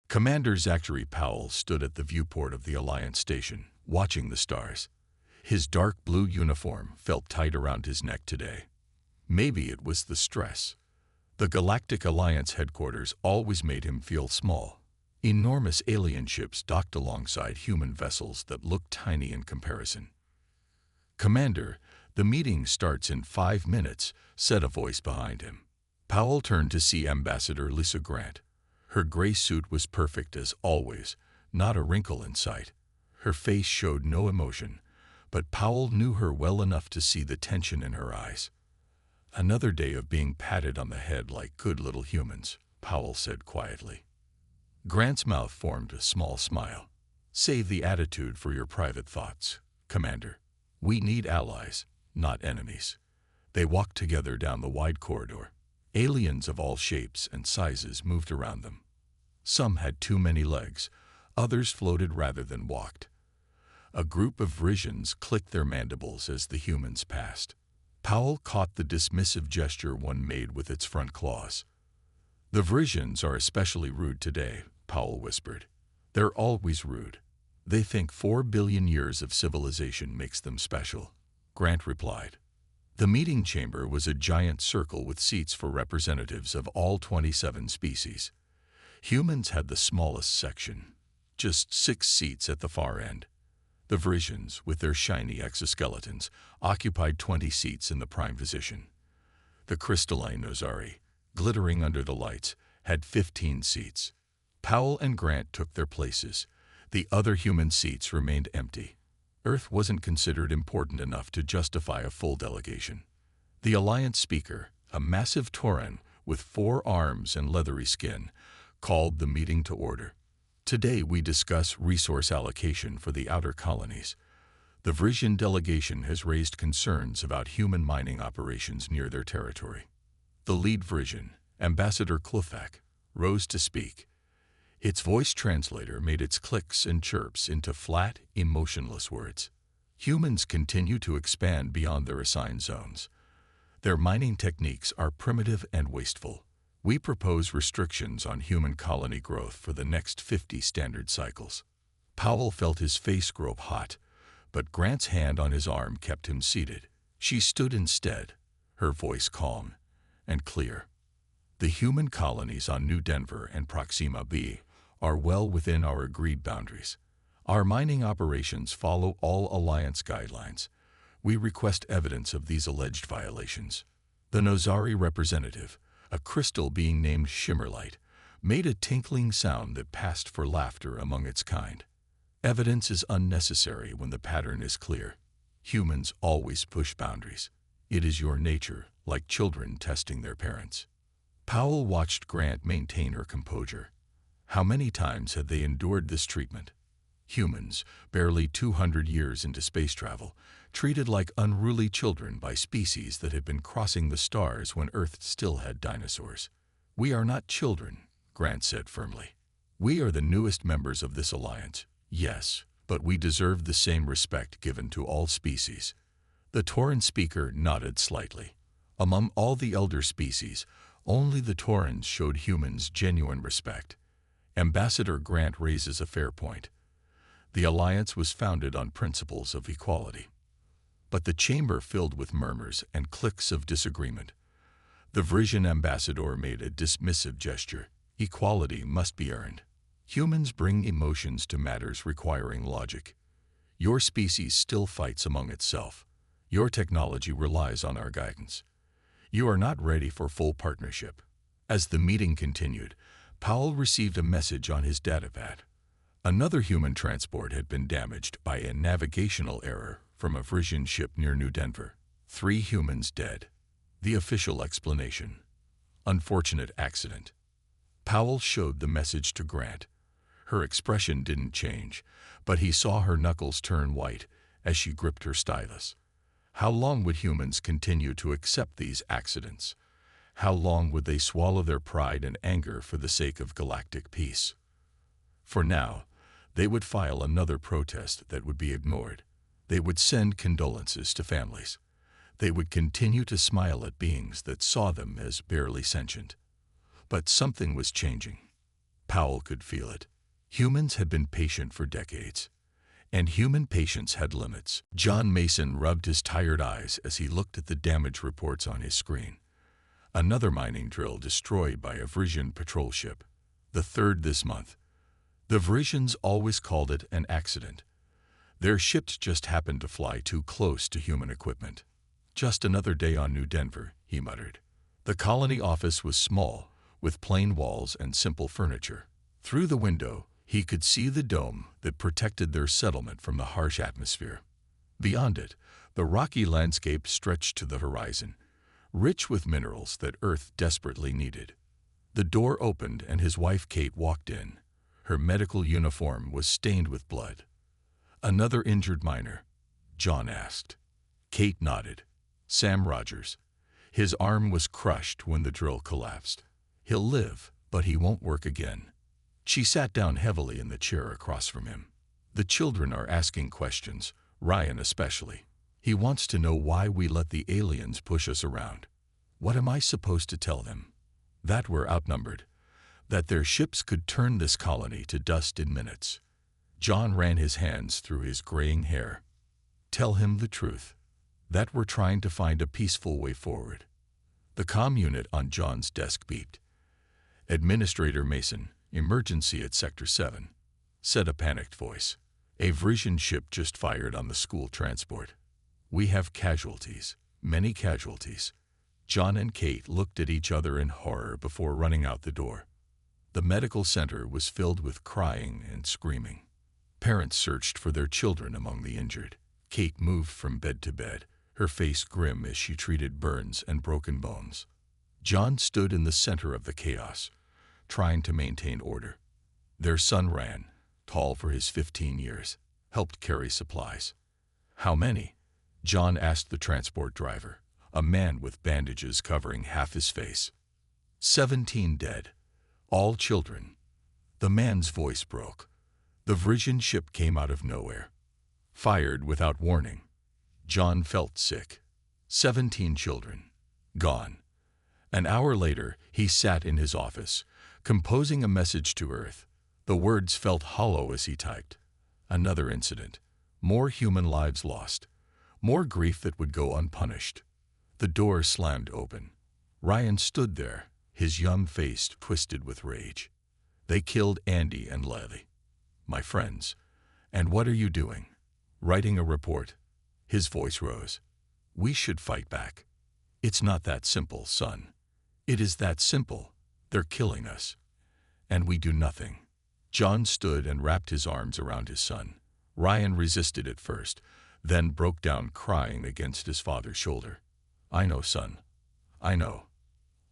Commander Zachary Powell stood at the viewport of the Alliance station, watching the stars. His dark blue uniform felt tight around his neck today. Maybe it was the stress. The Galactic Alliance headquarters always made him feel small. Enormous alien ships docked alongside human vessels that looked tiny in comparison. "Commander, the meeting starts in 5 minutes," said a voice behind him. Powell turned to see Ambassador Lisa Grant. Her gray suit was perfect as always, not a wrinkle in sight. Her face showed no emotion, but Powell knew her well enough to see the tension in her eyes. "Another day of being patted on the head like good little humans," Powell said quietly. Grant's mouth formed a small smile. "Save the attitude for your private thoughts, Commander. We need allies, not enemies." They walked together down the wide corridor. Aliens of all shapes and sizes moved around them. Some had too many legs, others floated rather than walked. A group of Vrisians clicked their mandibles as the humans passed. Powell caught the dismissive gesture one made with its front claws. "The Vrisians are especially rude today," Powell whispered. "They're always rude. They think 4 billion years of civilization makes them special," Grant replied. The meeting chamber was a giant circle with seats for representatives of all 27 species. Humans had the smallest section, just 6 seats at the far end. The Vrisians, with their shiny exoskeletons, occupied 20 seats in the prime position. The crystalline Nozari, glittering under the lights, had 15 seats. Powell and Grant took their places. The other human seats remained empty. Earth wasn't considered important enough to justify a full delegation. The Alliance speaker, a massive Tauran with 4 arms and leathery skin, called the meeting to order. "Today we discuss resource allocation for the outer colonies. The Vrisian delegation has raised concerns about human mining operations near their territory." The lead Vrisian, Ambassador Klufak, rose to speak. Its voice translator made its clicks and chirps into flat, emotionless words. "Humans continue to expand beyond their assigned zones. Their mining techniques are primitive and wasteful. We propose restrictions on human colony growth for the next 50 standard cycles." Powell felt his face grow hot, but Grant's hand on his arm kept him seated. She stood instead, her voice calm and clear. "The human colonies on New Denver and Proxima B are well within our agreed boundaries. Our mining operations follow all Alliance guidelines. We request evidence of these alleged violations." The Nozari representative, a crystal being named Shimmerlight, made a tinkling sound that passed for laughter among its kind. "Evidence is unnecessary when the pattern is clear. Humans always push boundaries. It is your nature, like children testing their parents." Powell watched Grant maintain her composure. How many times had they endured this treatment? Humans, barely 200 years into space travel, treated like unruly children by species that had been crossing the stars when Earth still had dinosaurs. "We are not children," Grant said firmly. "We are the newest members of this alliance, yes, but we deserve the same respect given to all species." The Tauran speaker nodded slightly. Among all the elder species, only the Taurans showed humans genuine respect. Ambassador Grant raises a fair point. The alliance was founded on principles of equality. But the chamber filled with murmurs and clicks of disagreement. The Vrisian ambassador made a dismissive gesture. "Equality must be earned. Humans bring emotions to matters requiring logic. Your species still fights among itself. Your technology relies on our guidance. You are not ready for full partnership." As the meeting continued, Powell received a message on his datapad. Another human transport had been damaged by a navigational error from a Vrisian ship near New Denver. 3 humans dead. The official explanation: unfortunate accident. Powell showed the message to Grant. Her expression didn't change, but he saw her knuckles turn white as she gripped her stylus. How long would humans continue to accept these accidents? How long would they swallow their pride and anger for the sake of galactic peace? For now, they would file another protest that would be ignored. They would send condolences to families. They would continue to smile at beings that saw them as barely sentient. But something was changing. Powell could feel it. Humans had been patient for decades, and human patience had limits. John Mason rubbed his tired eyes as he looked at the damage reports on his screen. Another mining drill destroyed by a Vrisian patrol ship, the third this month. The Vrisians always called it an accident. Their ships just happened to fly too close to human equipment. Just another day on New Denver, he muttered. The colony office was small, with plain walls and simple furniture. Through the window, he could see the dome that protected their settlement from the harsh atmosphere. Beyond it, the rocky landscape stretched to the horizon, rich with minerals that Earth desperately needed. The door opened and his wife Kate walked in. Her medical uniform was stained with blood. "Another injured miner?" John asked. Kate nodded. "Sam Rogers. His arm was crushed when the drill collapsed. He'll live, but he won't work again." She sat down heavily in the chair across from him. "The children are asking questions, Ryan especially. He wants to know why we let the aliens push us around. What am I supposed to tell them? That we're outnumbered. That their ships could turn this colony to dust in minutes." John ran his hands through his graying hair. "Tell him the truth. That we're trying to find a peaceful way forward." The comm unit on John's desk beeped. "Administrator Mason, emergency at Sector 7, said a panicked voice. "A Vrisian ship just fired on the school transport. We have casualties, many casualties." John and Kate looked at each other in horror before running out the door. The medical center was filled with crying and screaming. Parents searched for their children among the injured. Kate moved from bed to bed, her face grim as she treated burns and broken bones. John stood in the center of the chaos, trying to maintain order. Their son ran, tall for his 15 years, helped carry supplies. "How many?" John asked the transport driver, a man with bandages covering half his face. 17 dead, all children." The man's voice broke. The Vrisian ship came out of nowhere, fired without warning. John felt sick. 17 children, gone. An hour later, he sat in his office, composing a message to Earth. The words felt hollow as he typed. Another incident, more human lives lost, more grief that would go unpunished. The door slammed open. Ryan stood there, his young face twisted with rage. "They killed Andy and Lily. My friends. And what are you doing?" "Writing a report." His voice rose. "We should fight back." "It's not that simple, son." "It is that simple. They're killing us. And we do nothing." John stood and wrapped his arms around his son. Ryan resisted at first, then broke down crying against his father's shoulder. "I know, son. I know."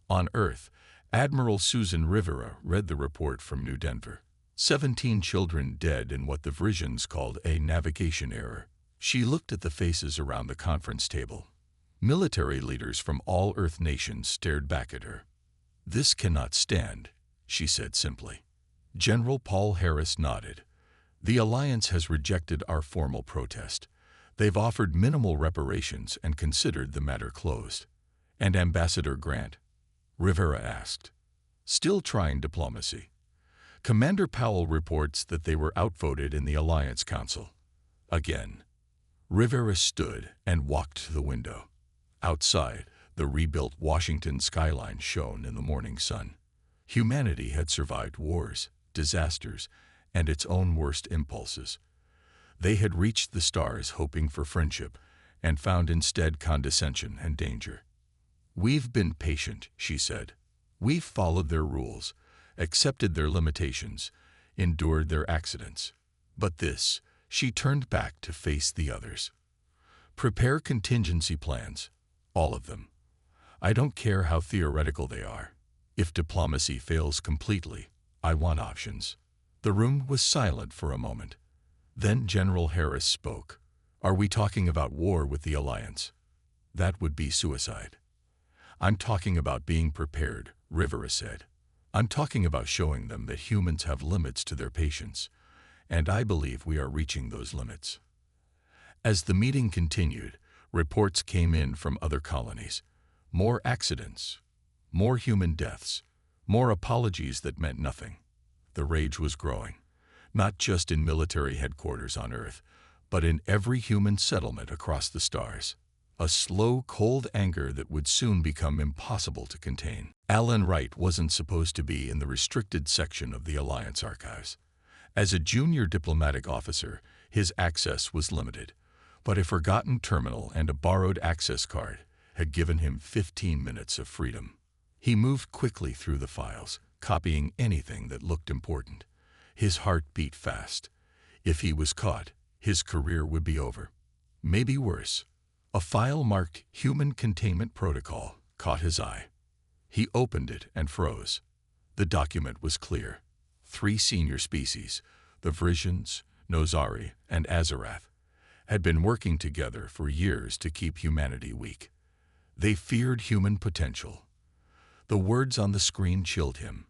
On Earth, Admiral Susan Rivera read the report from New Denver. 17 children dead in what the Vrisians called a navigation error. She looked at the faces around the conference table. Military leaders from all Earth nations stared back at her. "This cannot stand," she said simply. General Paul Harris nodded. "The Alliance has rejected our formal protest. They've offered minimal reparations and considered the matter closed." "And Ambassador Grant?" Rivera asked. "Still trying diplomacy. Commander Powell reports that they were outvoted in the Alliance Council." Again. Rivera stood and walked to the window. Outside, the rebuilt Washington skyline shone in the morning sun. Humanity had survived wars, disasters, and its own worst impulses. They had reached the stars hoping for friendship, and found instead condescension and danger. "We've been patient," she said. "We've followed their rules, accepted their limitations, endured their accidents. But this," she turned back to face the others. "Prepare contingency plans, all of them. I don't care how theoretical they are. If diplomacy fails completely, I want options." The room was silent for a moment. Then General Harris spoke. "Are we talking about war with the Alliance? That would be suicide." "I'm talking about being prepared," Rivera said. "I'm talking about showing them that humans have limits to their patience, and I believe we are reaching those limits." As the meeting continued, reports came in from other colonies. More accidents, more human deaths, more apologies that meant nothing. The rage was growing, not just in military headquarters on Earth, but in every human settlement across the stars. A slow, cold anger that would soon become impossible to contain. Alan Wright wasn't supposed to be in the restricted section of the Alliance archives. As a junior diplomatic officer, his access was limited, but a forgotten terminal and a borrowed access card had given him 15 minutes of freedom. He moved quickly through the files, copying anything that looked important. His heart beat fast. If he was caught, his career would be over. Maybe worse. A file marked Human Containment Protocol caught his eye. He opened it and froze. The document was clear. 3 senior species, the Vrisians, Nozari, and Azarath, had been working together for years to keep humanity weak. They feared human potential. The words on the screen chilled him.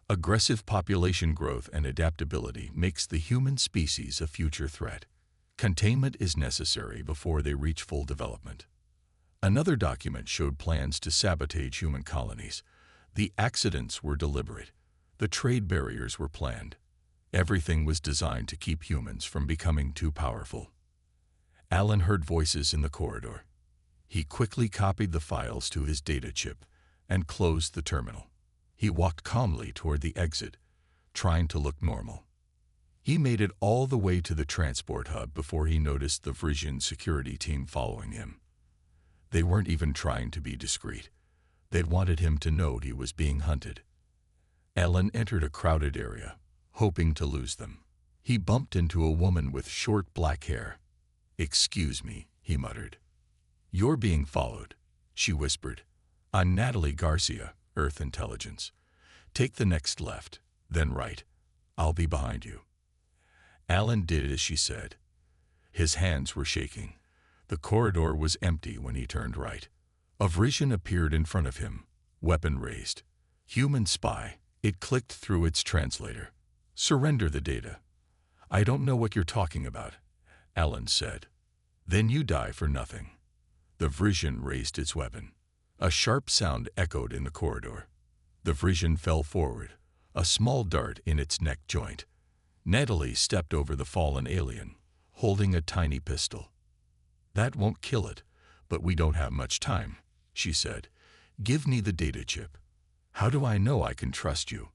Aggressive population growth and adaptability makes the human species a future threat. Containment is necessary before they reach full development. Another document showed plans to sabotage human colonies. The accidents were deliberate. The trade barriers were planned. Everything was designed to keep humans from becoming too powerful. Alan heard voices in the corridor. He quickly copied the files to his data chip and closed the terminal. He walked calmly toward the exit, trying to look normal. He made it all the way to the transport hub before he noticed the Vrisian security team following him. They weren't even trying to be discreet. They'd wanted him to know he was being hunted. Alan entered a crowded area, hoping to lose them. He bumped into a woman with short black hair. "Excuse me," he muttered. "You're being followed," she whispered. "I'm Natalie Garcia, Earth Intelligence. Take the next left, then right. I'll be behind you." Alan did as she said. His hands were shaking. The corridor was empty when he turned right. A Vrisian appeared in front of him, weapon raised. "Human spy," it clicked through its translator. "Surrender the data." "I don't know what you're talking about," Alan said. "Then you die for nothing." The Vrisian raised its weapon. A sharp sound echoed in the corridor. The Vrisian fell forward, a small dart in its neck joint. Natalie stepped over the fallen alien, holding a tiny pistol. "That won't kill it, but we don't have much time," she said. "Give me the data chip." "How do I know I can trust you?"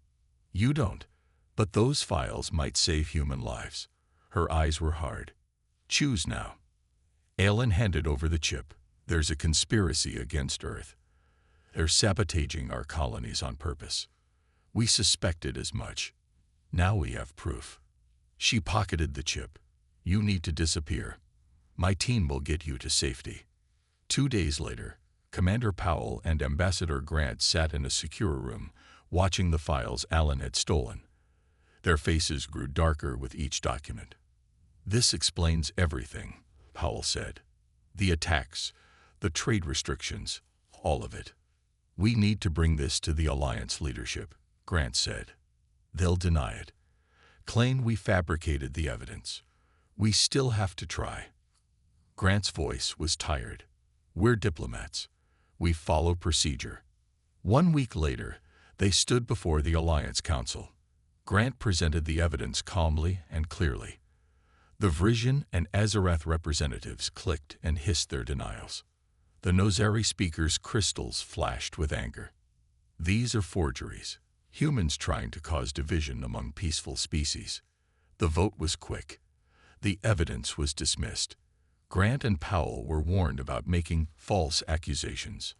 "You don't, but those files might save human lives." Her eyes were hard. "Choose now." Alan handed over the chip. "There's a conspiracy against Earth. They're sabotaging our colonies on purpose. We suspected as much. Now we have proof." She pocketed the chip. "You need to disappear. My team will get you to safety." 2 days later, Commander Powell and Ambassador Grant sat in a secure room, watching the files Alan had stolen. Their faces grew darker with each document. "This explains everything," Powell said. "The attacks, the trade restrictions, all of it." "We need to bring this to the Alliance leadership," Grant said. "They'll deny it. Claim we fabricated the evidence. We still have to try." Grant's voice was tired. "We're diplomats. We follow procedure." 1 week later, they stood before the Alliance Council. Grant presented the evidence calmly and clearly. The Vrisian and Azarath representatives clicked and hissed their denials. The Nozari speaker's crystals flashed with anger. "These are forgeries. Humans trying to cause division among peaceful species." The vote was quick. The evidence was dismissed. Grant and Powell were warned about making false accusations.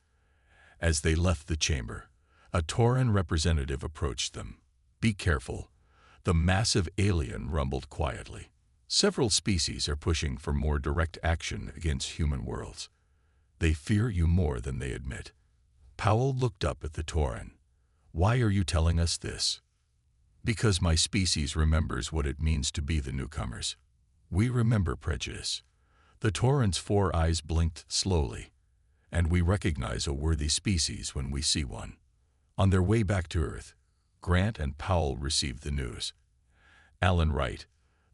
As they left the chamber, a Tauran representative approached them. "Be careful." The massive alien rumbled quietly. "Several species are pushing for more direct action against human worlds. They fear you more than they admit." Powell looked up at the Tauran. "Why are you telling us this?" "Because my species remembers what it means to be the newcomers. We remember prejudice." The Tauran's 4 eyes blinked slowly. "And we recognize a worthy species when we see one." On their way back to Earth, Grant and Powell received the news. Alan Wright,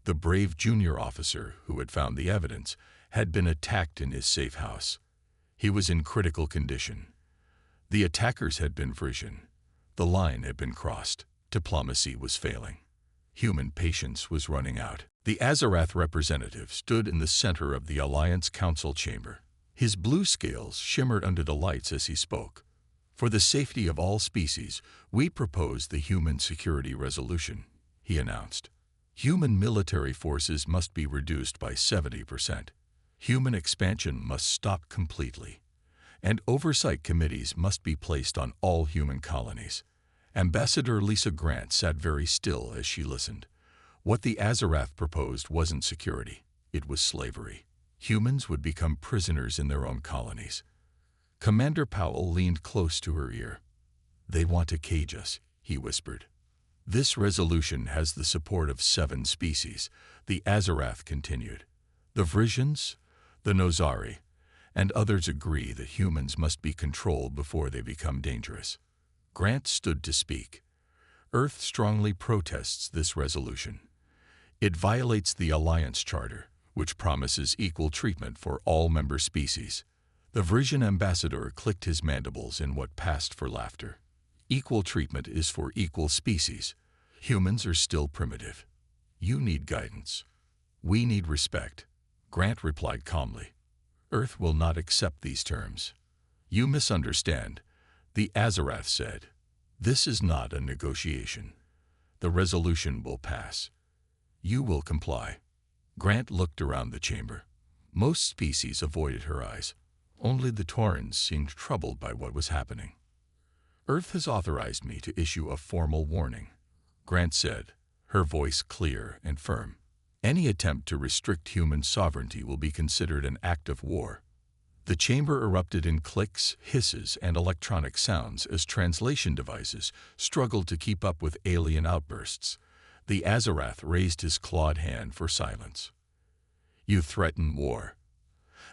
the brave junior officer who had found the evidence, had been attacked in his safe house. He was in critical condition. The attackers had been Vrisian. The line had been crossed. Diplomacy was failing. Human patience was running out. The Azarath representative stood in the center of the Alliance Council chamber. His blue scales shimmered under the lights as he spoke. For the safety of all species, we propose the Human Security Resolution, he announced. Human military forces must be reduced by 70%. Human expansion must stop completely. And oversight committees must be placed on all human colonies. Ambassador Lisa Grant sat very still as she listened. What the Azarath proposed wasn't security, it was slavery. Humans would become prisoners in their own colonies. Commander Powell leaned close to her ear. "They want to cage us," he whispered. "This resolution has the support of 7 species," the Azarath continued. "The Vrisians, the Nozari, and others agree that humans must be controlled before they become dangerous." Grant stood to speak. "Earth strongly protests this resolution. It violates the Alliance Charter, which promises equal treatment for all member species." The Vrisian ambassador clicked his mandibles in what passed for laughter. "Equal treatment is for equal species. Humans are still primitive. You need guidance. We need respect," Grant replied calmly. "Earth will not accept these terms." "You misunderstand," the Azarath said. "This is not a negotiation. The resolution will pass. You will comply." Grant looked around the chamber. Most species avoided her eyes. Only the Taurans seemed troubled by what was happening. "Earth has authorized me to issue a formal warning," Grant said, her voice clear and firm. "Any attempt to restrict human sovereignty will be considered an act of war." The chamber erupted in clicks, hisses, and electronic sounds as translation devices struggled to keep up with alien outbursts. The Azarath raised his clawed hand for silence. "You threaten war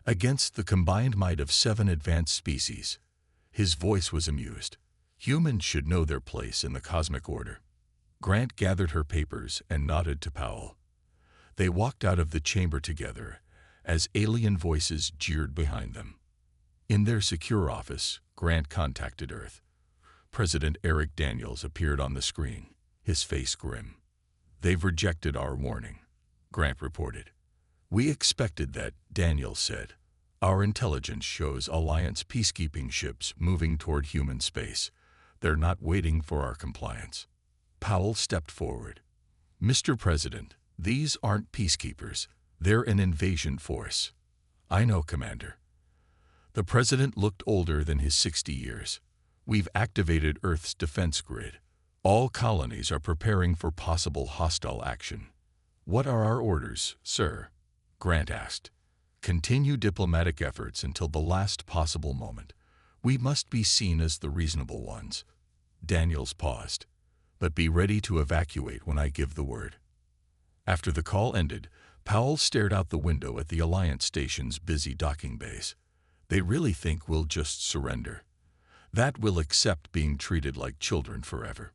against the combined might of 7 advanced species." His voice was amused. "Humans should know their place in the cosmic order." Grant gathered her papers and nodded to Powell. They walked out of the chamber together as alien voices jeered behind them. In their secure office, Grant contacted Earth. President Eric Daniels appeared on the screen, his face grim. "They've rejected our warning," Grant reported. "We expected that," Daniels said. "Our intelligence shows Alliance peacekeeping ships moving toward human space. They're not waiting for our compliance." Powell stepped forward. "Mr. President, these aren't peacekeepers. They're an invasion force." "I know, Commander." The president looked older than his 60 years. "We've activated Earth's defense grid. All colonies are preparing for possible hostile action." "What are our orders, sir?" Grant asked. "Continue diplomatic efforts until the last possible moment. We must be seen as the reasonable ones." Daniels paused. "But be ready to evacuate when I give the word." After the call ended, Powell stared out the window at the Alliance station's busy docking bays. "They really think we'll just surrender. That we'll accept being treated like children forever."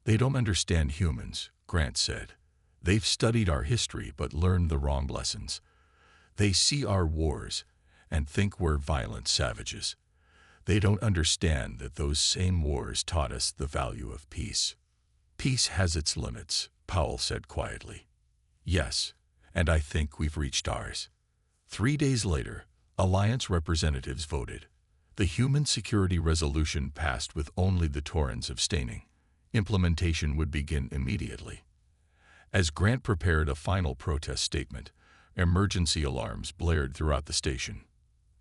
"They don't understand humans," Grant said. "They've studied our history but learned the wrong lessons. They see our wars and think we're violent savages. They don't understand that those same wars taught us the value of peace." "Peace has its limits," Powell said quietly. "Yes, and I think we've reached ours." 3 days later, Alliance representatives voted. The Human Security Resolution passed with only the Taurans abstaining. Implementation would begin immediately. As Grant prepared a final protest statement, emergency alarms blared throughout the station.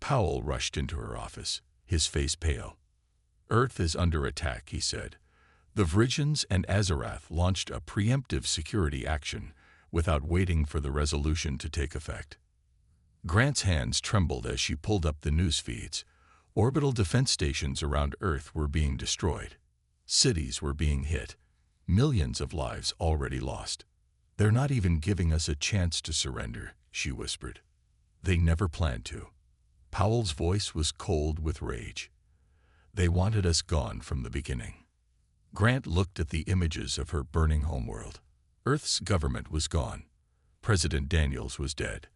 Powell rushed into her office, his face pale. "Earth is under attack," he said. "The Vrisians and Azarath launched a preemptive security action without waiting for the resolution to take effect." Grant's hands trembled as she pulled up the news feeds. Orbital defense stations around Earth were being destroyed. Cities were being hit. Millions of lives already lost. "They're not even giving us a chance to surrender," she whispered. "They never planned to." Powell's voice was cold with rage. "They wanted us gone from the beginning." Grant looked at the images of her burning homeworld. Earth's government was gone. President Daniels was dead.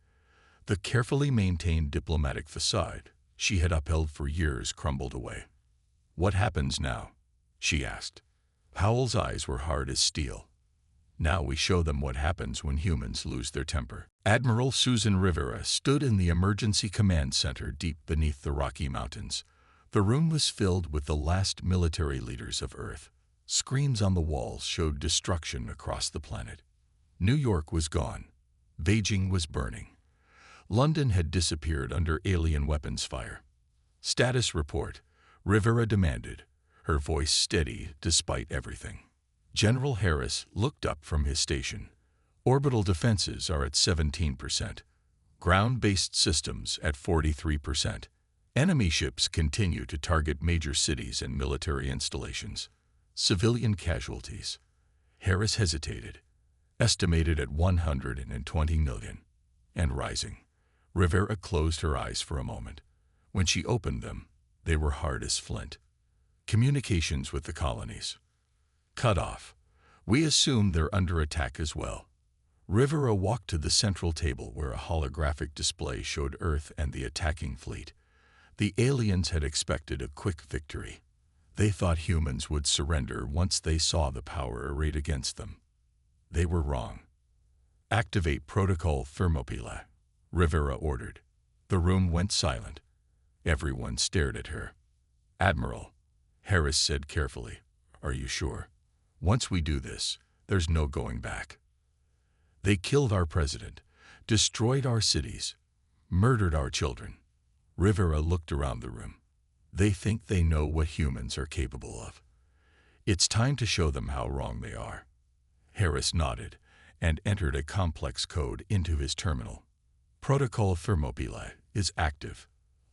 The carefully maintained diplomatic facade she had upheld for years crumbled away. "What happens now?" she asked. Powell's eyes were hard as steel. Now we show them what happens when humans lose their temper. Admiral Susan Rivera stood in the emergency command center deep beneath the Rocky Mountains. The room was filled with the last military leaders of Earth. Screams on the walls showed destruction across the planet. New York was gone. Beijing was burning. London had disappeared under alien weapons fire. Status report, Rivera demanded, her voice steady despite everything. General Harris looked up from his station. Orbital defenses are at 17%. Ground-based systems at 43%. Enemy ships continue to target major cities and military installations. Civilian casualties. Harris hesitated. Estimated at 120 million. And rising. Rivera closed her eyes for a moment. When she opened them, they were hard as flint. Communications with the colonies. Cut off. We assume they're under attack as well. Rivera walked to the central table where a holographic display showed Earth and the attacking fleet. The aliens had expected a quick victory. They thought humans would surrender once they saw the power arrayed against them. They were wrong. Activate Protocol Thermopylae, Rivera ordered. The room went silent. Everyone stared at her. Admiral, Harris said carefully, are you sure? Once we do this, there's no going back. They killed our president, destroyed our cities, murdered our children. Rivera looked around the room. They think they know what humans are capable of. It's time to show them how wrong they are. Harris nodded and entered a complex code into his terminal. Protocol Thermopylae is active.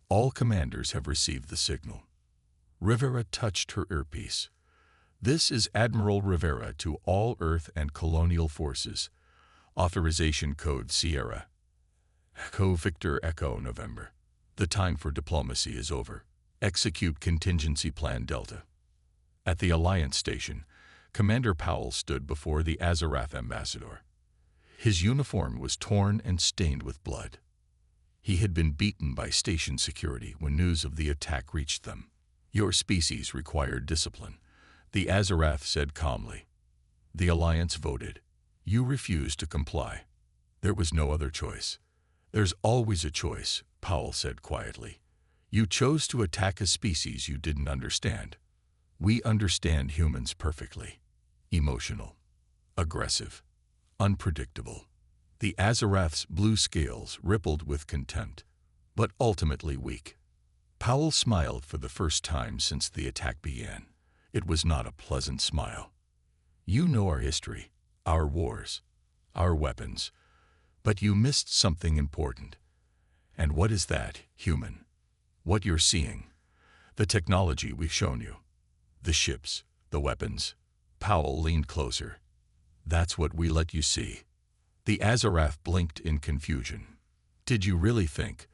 All commanders have received the signal. Rivera touched her earpiece. This is Admiral Rivera to all Earth and colonial forces. Authorization code Sierra. Echo Victor Echo November. The time for diplomacy is over. Execute Contingency Plan Delta. At the Alliance Station, Commander Powell stood before the Azarath ambassador. His uniform was torn and stained with blood. He had been beaten by station security when news of the attack reached them. Your species required discipline, the Azarath said calmly. The Alliance voted. You refused to comply. There was no other choice. There's always a choice, Powell said quietly. You chose to attack a species you didn't understand. We understand humans perfectly. Emotional, aggressive, unpredictable. The Azarath's blue scales rippled with contempt, but ultimately weak. Powell smiled for the first time since the attack began. It was not a pleasant smile. You know our history, our wars, our weapons, but you missed something important. And what is that, human? What you're seeing, the technology we've shown you, the ships, the weapons. Powell leaned closer. That's what we let you see. The Azarath blinked in confusion. Did you really think,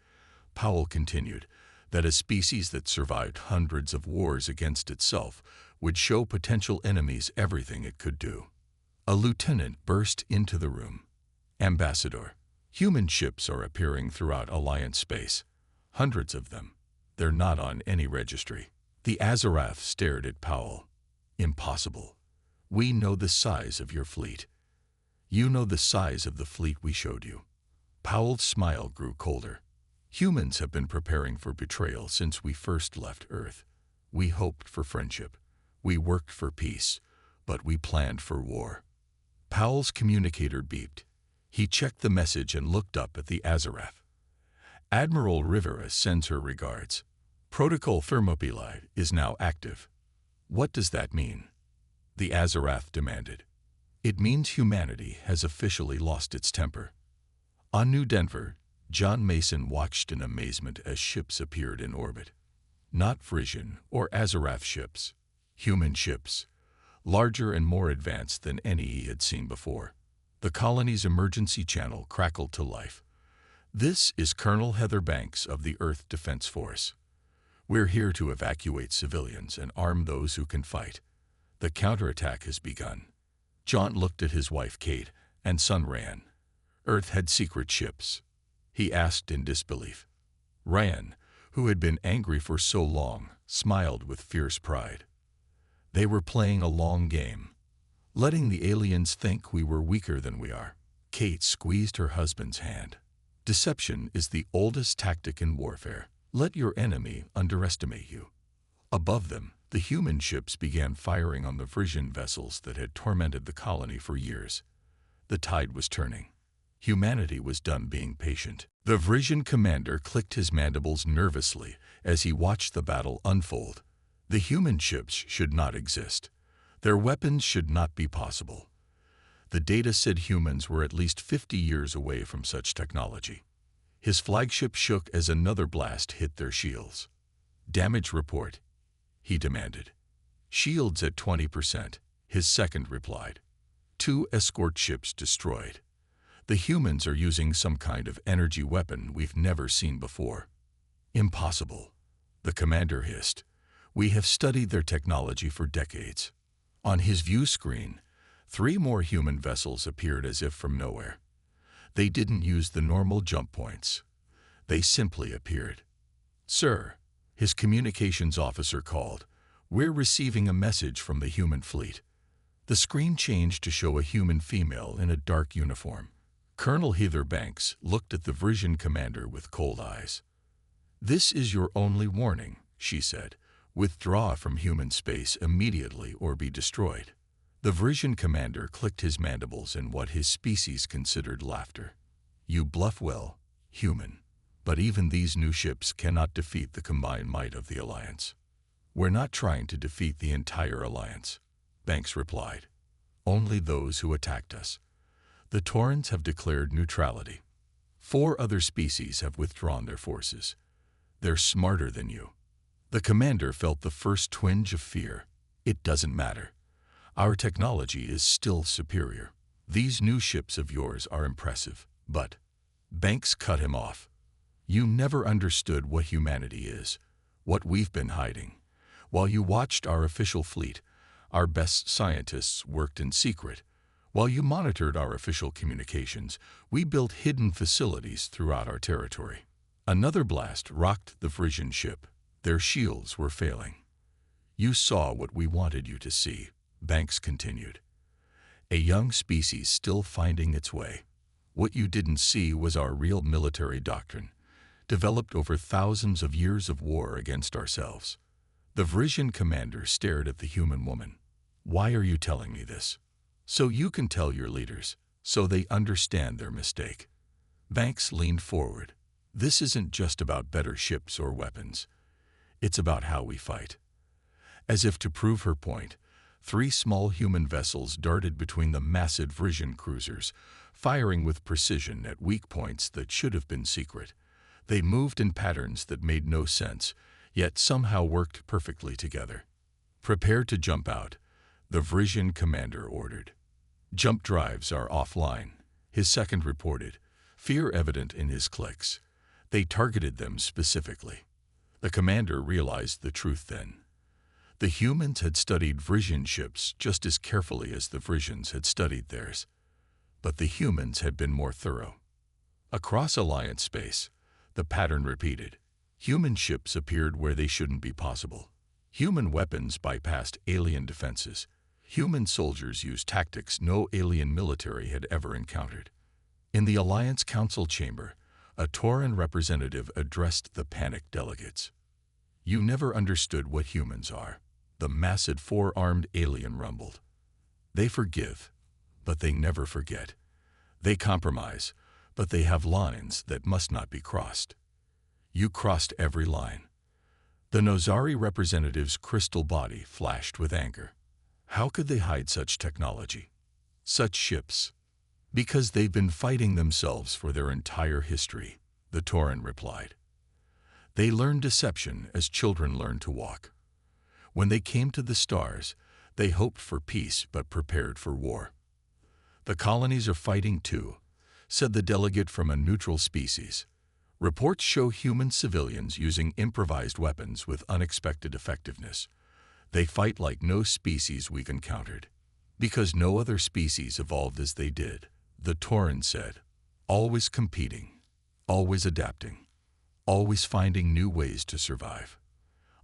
Powell continued, that a species that survived hundreds of wars against itself would show potential enemies everything it could do? A lieutenant burst into the room. Ambassador, human ships are appearing throughout Alliance space. Hundreds of them. They're not on any registry. The Azarath stared at Powell. Impossible. We know the size of your fleet. You know the size of the fleet we showed you. Powell's smile grew colder. Humans have been preparing for betrayal since we first left Earth. We hoped for friendship. We worked for peace, but we planned for war. Powell's communicator beeped. He checked the message and looked up at the Azarath. Admiral Rivera sends her regards. Protocol Thermopylae is now active. What does that mean? The Azarath demanded. It means humanity has officially lost its temper. On New Denver, John Mason watched in amazement as ships appeared in orbit. Not Frisian or Azarath ships, human ships, larger and more advanced than any he had seen before. The colony's emergency channel crackled to life. This is Colonel Heather Banks of the Earth Defense Force. We're here to evacuate civilians and arm those who can fight. The counterattack has begun. John looked at his wife Kate and son Ryan. Earth had secret ships. He asked in disbelief. Ryan, who had been angry for so long, smiled with fierce pride. They were playing a long game, letting the aliens think we were weaker than we are. Kate squeezed her husband's hand. Deception is the oldest tactic in warfare. Let your enemy underestimate you. Above them, the human ships began firing on the Frisian vessels that had tormented the colony for years. The tide was turning. Humanity was done being patient. The Frisian commander clicked his mandibles nervously as he watched the battle unfold. The human ships should not exist. Their weapons should not be possible. The data said humans were at least 50 years away from such technology. His flagship shook as another blast hit their shields. "Damage report," he demanded. "Shields at 20%, his second replied. 2 escort ships destroyed. The humans are using some kind of energy weapon we've never seen before." "Impossible," the commander hissed. "We have studied their technology for decades." On his view screen, 3 more human vessels appeared as if from nowhere. They didn't use the normal jump points. They simply appeared. "Sir," his communications officer called, "we're receiving a message from the human fleet." The screen changed to show a human female in a dark uniform. Colonel Heather Banks looked at the Frisian commander with cold eyes. "This is your only warning," she said. "Withdraw from human space immediately or be destroyed." The Frisian commander clicked his mandibles in what his species considered laughter. "You bluff well, human. But even these new ships cannot defeat the combined might of the Alliance." "We're not trying to defeat the entire Alliance," Banks replied. "Only those who attacked us. The Taurans have declared neutrality. 4 other species have withdrawn their forces. They're smarter than you." The commander felt the first twinge of fear. "It doesn't matter. Our technology is still superior. These new ships of yours are impressive, but—" Banks cut him off. "You never understood what humanity is, what we've been hiding. While you watched our official fleet, our best scientists worked in secret. While you monitored our official communications, we built hidden facilities throughout our territory." Another blast rocked the Frisian ship. Their shields were failing. "You saw what we wanted you to see," Banks continued. "A young species still finding its way. What you didn't see was our real military doctrine, developed over thousands of years of war against ourselves." The Frisian commander stared at the human woman. "Why are you telling me this?" "So you can tell your leaders, so they understand their mistake." Banks leaned forward. "This isn't just about better ships or weapons. It's about how we fight." As if to prove her point, 3 small human vessels darted between the massive Frisian cruisers, firing with precision at weak points that should have been secret. They moved in patterns that made no sense, yet somehow worked perfectly together. "Prepare to jump out," the Frisian commander ordered. "Jump drives are offline," his second reported, fear evident in his clicks. They targeted them specifically. The commander realized the truth then. The humans had studied Frisian ships just as carefully as the Frisians had studied theirs. But the humans had been more thorough. Across Alliance space, the pattern repeated. Human ships appeared where they shouldn't be possible. Human weapons bypassed alien defenses. Human soldiers used tactics no alien military had ever encountered. In the Alliance Council chamber, a Tauran representative addressed the panicked delegates. "You never understood what humans are," the massive 4-armed alien rumbled. "They forgive, but they never forget. They compromise, but they have lines that must not be crossed. You crossed every line." The Nozari representative's crystal body flashed with anger. How could they hide such technology? Such ships? "Because they've been fighting themselves for their entire history," the Tauran replied. "They learned deception as children learn to walk. When they came to the stars, they hoped for peace but prepared for war." "The colonies are fighting too," said the delegate from a neutral species. "Reports show human civilians using improvised weapons with unexpected effectiveness. They fight like no species we've encountered. Because no other species evolved as they did," the Tauran said. "Always competing, always adapting, always finding new ways to survive."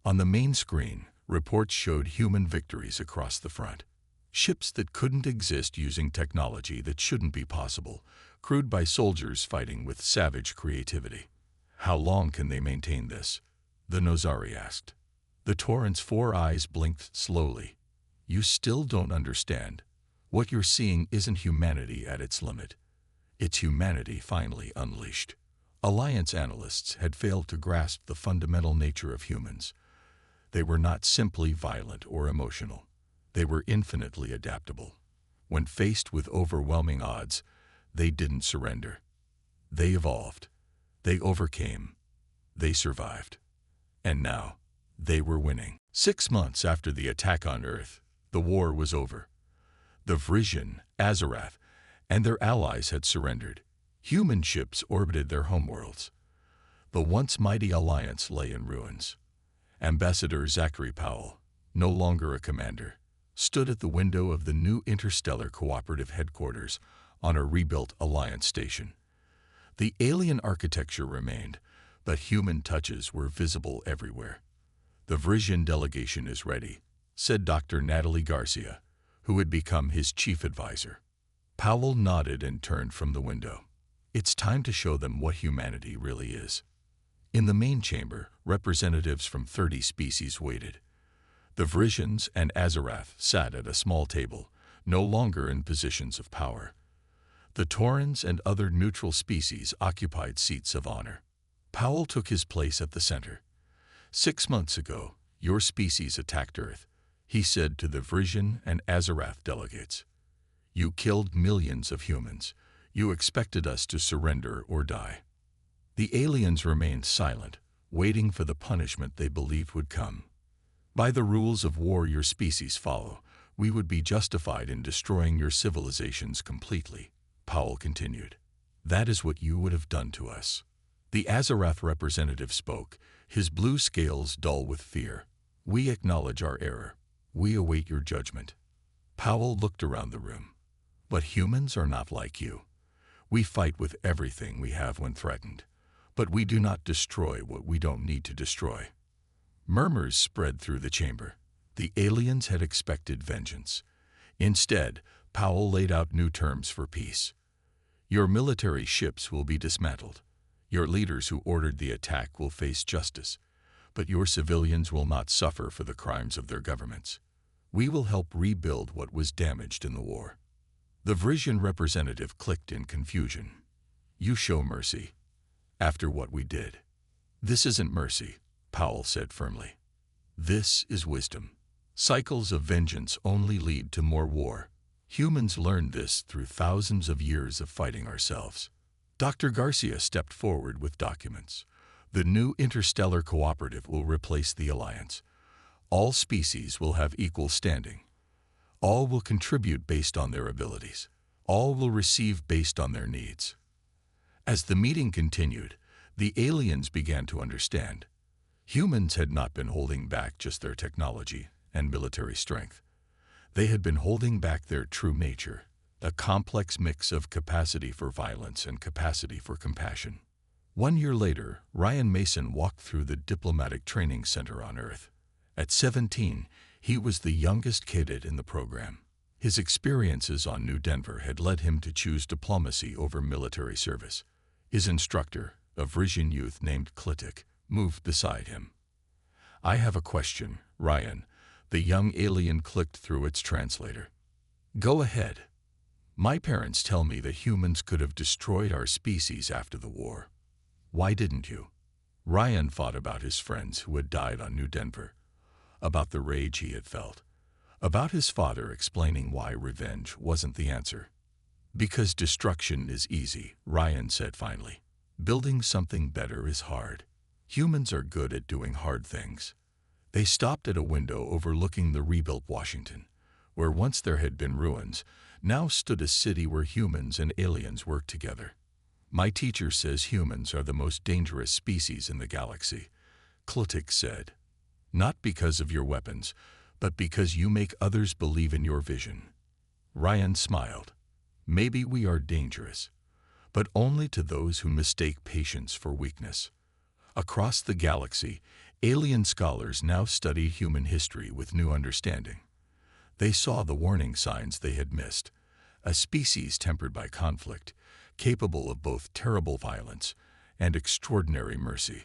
On the main screen, Reports showed human victories across the front. Ships that couldn't exist using technology that shouldn't be possible, crewed by soldiers fighting with savage creativity. How long can they maintain this? The Nozari asked. The Torrent's 4 eyes blinked slowly. You still don't understand. What you're seeing isn't humanity at its limit. It's humanity finally unleashed. Alliance analysts had failed to grasp the fundamental nature of humans. They were not simply violent or emotional. They were infinitely adaptable. When faced with overwhelming odds, they didn't surrender. They evolved. They overcame. They survived. And now, they were winning. 6 months after the attack on Earth, the war was over. The Vrisian, Azarath, and their allies had surrendered. Human ships orbited their homeworlds. The once mighty alliance lay in ruins. Ambassador Zachary Powell, no longer a commander, stood at the window of the new interstellar cooperative headquarters on a rebuilt Alliance station. The alien architecture remained, but human touches were visible everywhere. The Vrisian delegation is ready, said Dr. Natalie Garcia, who had become his chief advisor. Powell nodded and turned from the window. It's time to show them what humanity really is. In the main chamber, representatives from 30 species waited. The Vrisians and Azarath sat at a small table, no longer in positions of power. The Taurans and other neutral species occupied seats of honor. Powell took his place at the center. 6 months ago, your species attacked Earth, he said to the Vrisian and Azarath delegates. You killed millions of humans. You expected us to surrender or die. The aliens remained silent, waiting for the punishment they believed would come. By the rules of war your species follow, we would be justified in destroying your civilizations completely, Powell continued. That is what you would have done to us. The Azarath representative spoke, his blue scales dull with fear. We acknowledge our error. We await your judgment. Powell looked around the room. But humans are not like you. We fight with everything we have when threatened, but we do not destroy what we don't need to destroy. Murmurs spread through the chamber. The aliens had expected vengeance. Instead, Powell laid out new terms for peace. Your military ships will be dismantled. Your leaders who ordered the attack will face justice, but your civilians will not suffer for the crimes of their governments. We will help rebuild what was damaged in the war. The Vrisian representative clicked in confusion. You show mercy. After what we did. This isn't mercy, Powell said firmly. This is wisdom. Cycles of vengeance only lead to more war. Humans learned this through thousands of years of fighting ourselves. Dr. Garcia stepped forward with documents. The new interstellar cooperative will replace the Alliance. All species will have equal standing. All will contribute based on their abilities. All will receive based on their needs. As the meeting continued, the aliens began to understand. Humans had not been holding back just their technology and military strength. They had been holding back their true nature, a complex mix of capacity for violence and capacity for compassion. 1 year later, Ryan Mason walked through the diplomatic training center on Earth. At 17, he was the youngest cadet in the program. His experiences on New Denver had led him to choose diplomacy over military service. His instructor, a Vrisian youth named Klitik, moved beside him. I have a question, Ryan. The young alien clicked through its translator. Go ahead. My parents tell me that humans could have destroyed our species after the war. Why didn't you? Ryan thought about his friends who had died on New Denver, about the rage he had felt, about his father explaining why revenge wasn't the answer. Because destruction is easy, Ryan said finally. Building something better is hard. Humans are good at doing hard things. They stopped at a window overlooking the rebuilt Washington, where once there had been ruins, now stood a city where humans and aliens worked together. My teacher says humans are the most dangerous species in the galaxy, Klitik said. Not because of your weapons, but because you make others believe in your vision. Ryan smiled. Maybe we are dangerous, but only to those who mistake patience for weakness. Across the galaxy, Alien scholars now study human history with new understanding. They saw the warning signs they had missed, a species tempered by conflict, capable of both terrible violence and extraordinary mercy.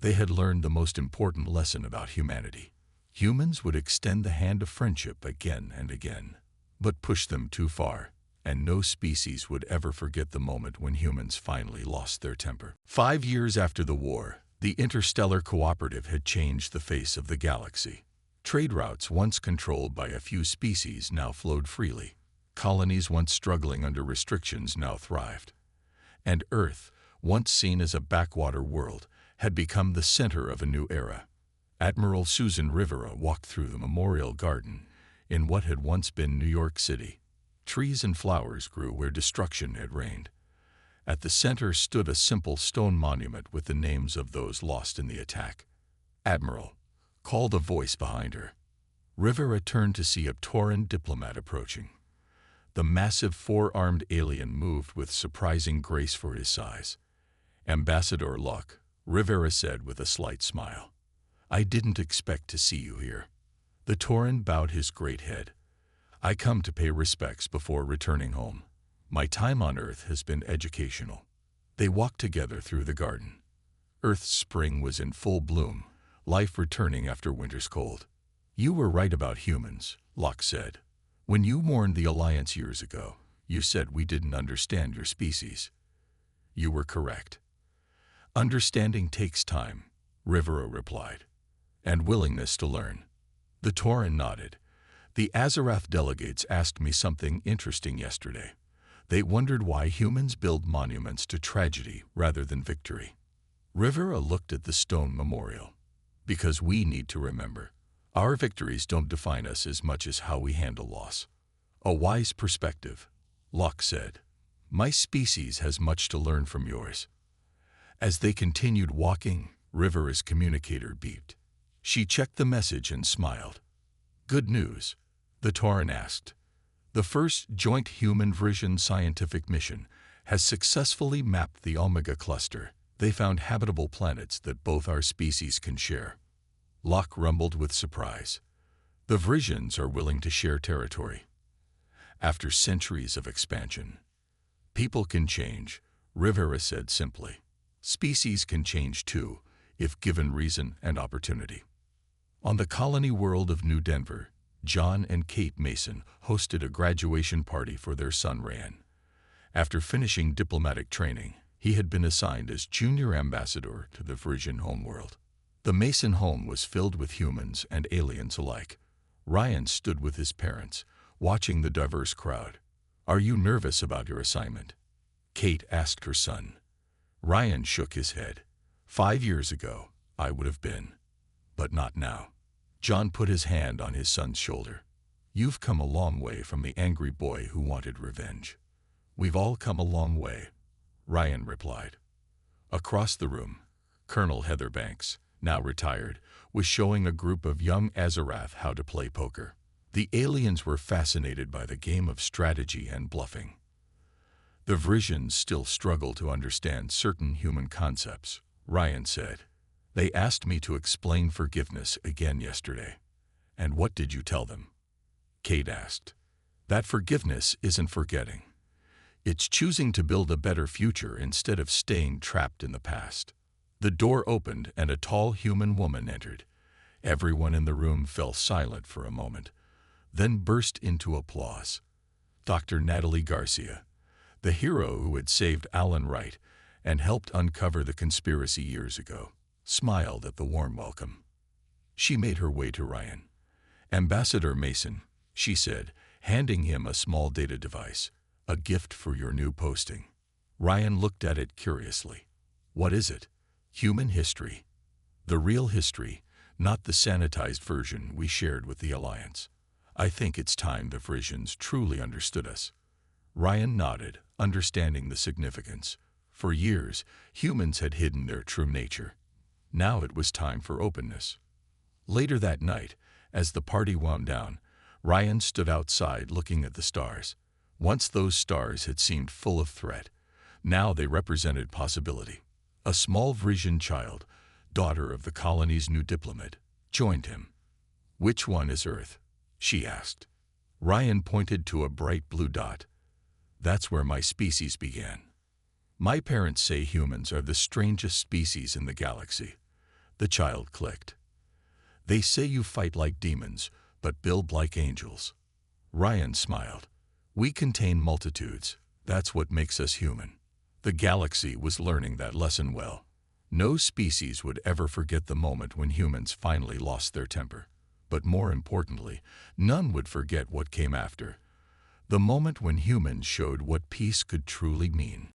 They had learned the most important lesson about humanity. Humans would extend the hand of friendship again and again, but push them too far, and no species would ever forget the moment when humans finally lost their temper. 5 years after the war, the interstellar cooperative had changed the face of the galaxy. Trade routes once controlled by a few species now flowed freely. Colonies once struggling under restrictions now thrived. And Earth, once seen as a backwater world, had become the center of a new era. Admiral Susan Rivera walked through the Memorial Garden in what had once been New York City. Trees and flowers grew where destruction had reigned. At the center stood a simple stone monument with the names of those lost in the attack. "Admiral," called a voice behind her. Rivera turned to see a Tauran diplomat approaching. The massive four-armed alien moved with surprising grace for his size. "Ambassador Locke," Rivera said with a slight smile. "I didn't expect to see you here." The Tauran bowed his great head. "I come to pay respects before returning home. My time on Earth has been educational." They walked together through the garden. Earth's spring was in full bloom, life returning after winter's cold. "You were right about humans," Locke said. "When you warned the Alliance years ago, you said we didn't understand your species. You were correct." "Understanding takes time," Rivera replied, "and willingness to learn." The Tauran nodded. "The Azarath delegates asked me something interesting yesterday. They wondered why humans build monuments to tragedy rather than victory." Rivera looked at the stone memorial. "Because we need to remember. Our victories don't define us as much as how we handle loss." "A wise perspective," Locke said. "My species has much to learn from yours." As they continued walking, Rivera's communicator beeped. She checked the message and smiled. "Good news?" the Tauran asked. "The first joint human-Vrisian scientific mission has successfully mapped the Omega Cluster. They found habitable planets that both our species can share." Locke rumbled with surprise. "The Vrisians are willing to share territory." "After centuries of expansion." "People can change," Rivera said simply. "Species can change too, if given reason and opportunity." On the colony world of New Denver, John and Kate Mason hosted a graduation party for their son Ryan. After finishing diplomatic training, he had been assigned as junior ambassador to the Vrisian homeworld. The Mason home was filled with humans and aliens alike. Ryan stood with his parents, watching the diverse crowd. "Are you nervous about your assignment?" Kate asked her son. Ryan shook his head. 5 years ago, I would have been. But not now." John put his hand on his son's shoulder. "You've come a long way from the angry boy who wanted revenge." "We've all come a long way," Ryan replied. Across the room, Colonel Heather Banks, now retired, was showing a group of young Azarath how to play poker. The aliens were fascinated by the game of strategy and bluffing. "The Vrisians still struggle to understand certain human concepts," Ryan said. "They asked me to explain forgiveness again yesterday." "And what did you tell them?" Kate asked. "That forgiveness isn't forgetting. It's choosing to build a better future instead of staying trapped in the past." The door opened and a tall human woman entered. Everyone in the room fell silent for a moment, then burst into applause. Dr. Natalie Garcia, the hero who had saved Alan Wright and helped uncover the conspiracy years ago, smiled at the warm welcome. She made her way to Ryan. "Ambassador Mason," she said, handing him a small data device, "a gift for your new posting." Ryan looked at it curiously. "What is it?" "Human history. The real history, not the sanitized version we shared with the Alliance. I think it's time the Vrisians truly understood us." Ryan nodded, understanding the significance. For years, humans had hidden their true nature. Now it was time for openness. Later that night, as the party wound down, Ryan stood outside looking at the stars. Once those stars had seemed full of threat. Now they represented possibility. A small Vrisian child, daughter of the colony's new diplomat, joined him. "Which one is Earth?" she asked. Ryan pointed to a bright blue dot. "That's where my species began. My parents say humans are the strangest species in the galaxy." The child clicked. "They say you fight like demons, but build like angels." Ryan smiled. "We contain multitudes. That's what makes us human." The galaxy was learning that lesson well. No species would ever forget the moment when humans finally lost their temper. But more importantly, none would forget what came after. The moment when humans showed what peace could truly mean.